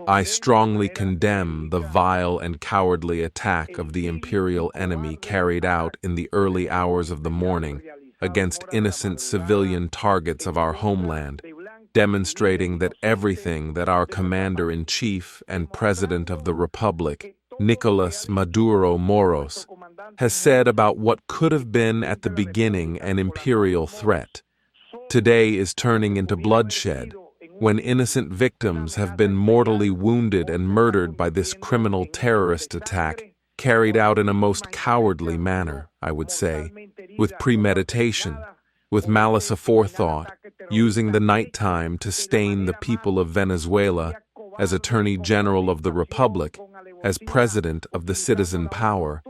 I strongly condemn the vile and cowardly attack of the imperial enemy carried out in the early hours of the morning against innocent civilian targets of our homeland, demonstrating that everything that our Commander-in-Chief and President of the Republic, Nicolás Maduro Moros, has said about what could have been at the beginning an imperial threat, today is turning into bloodshed, when innocent victims have been mortally wounded and murdered by this criminal terrorist attack carried out in a most cowardly manner, I would say, with premeditation, with malice aforethought, using the nighttime to stain the people of Venezuela as Attorney General of the Republic, as President of the citizen power.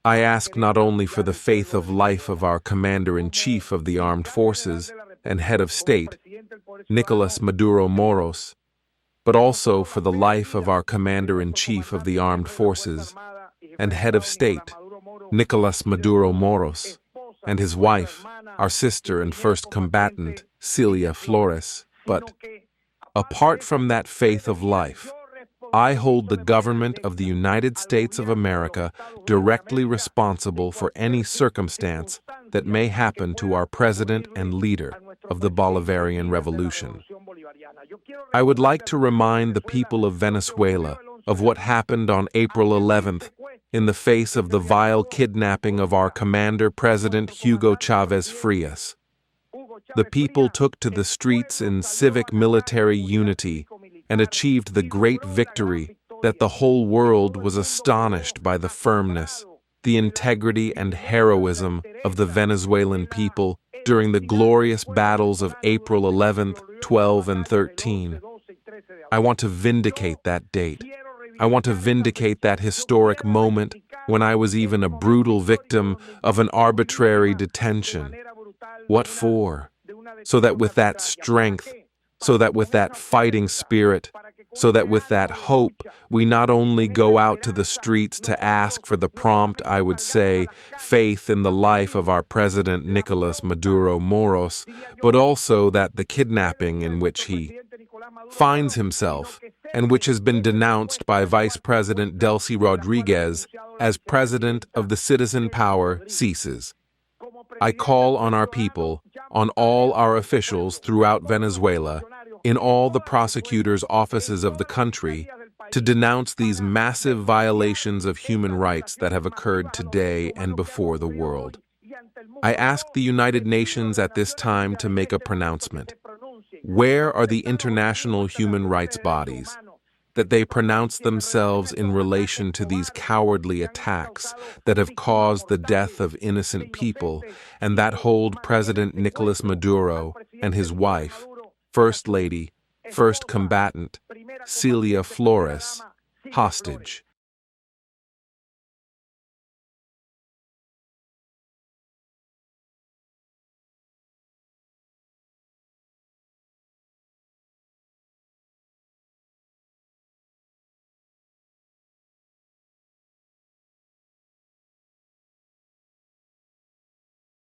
I ask not only for the faith of life of our Commander-in-Chief of the Armed Forces and Head of State, Nicolás Maduro Moros, but also for the life of our Commander-in-Chief of the Armed Forces and Head of State, Nicolás Maduro Moros, and his wife, our sister and first combatant, Celia Flores, but, apart from that faith of life, I hold the government of the United States of America directly responsible for any circumstance that may happen to our president and leader of the Bolivarian Revolution. I would like to remind the people of Venezuela of what happened on April 11th in the face of the vile kidnapping of our commander, President Hugo Chavez Frias. The people took to the streets in civic military unity and achieved the great victory that the whole world was astonished by the firmness, the integrity and heroism of the Venezuelan people during the glorious battles of April 11th, 12, and 13. I want to vindicate that date. I want to vindicate that historic moment when I was even a brutal victim of an arbitrary detention. What for? So that with that strength, so that with that fighting spirit, so that with that hope, we not only go out to the streets to ask for the prompt, I would say, faith in the life of our President Nicolás Maduro Moros, but also that the kidnapping in which he finds himself, and which has been denounced by Vice President Delcy Rodriguez as President of the Citizen Power, ceases. I call on our people, on all our officials throughout Venezuela, in all the prosecutors' offices of the country, to denounce these massive violations of human rights that have occurred today and before the world. I ask the United Nations at this time to make a pronouncement. Where are the international human rights bodies? That they pronounce themselves in relation to these cowardly attacks that have caused the death of innocent people and that hold President Nicolás Maduro and his wife, First Lady, first combatant, Celia Flores, hostage.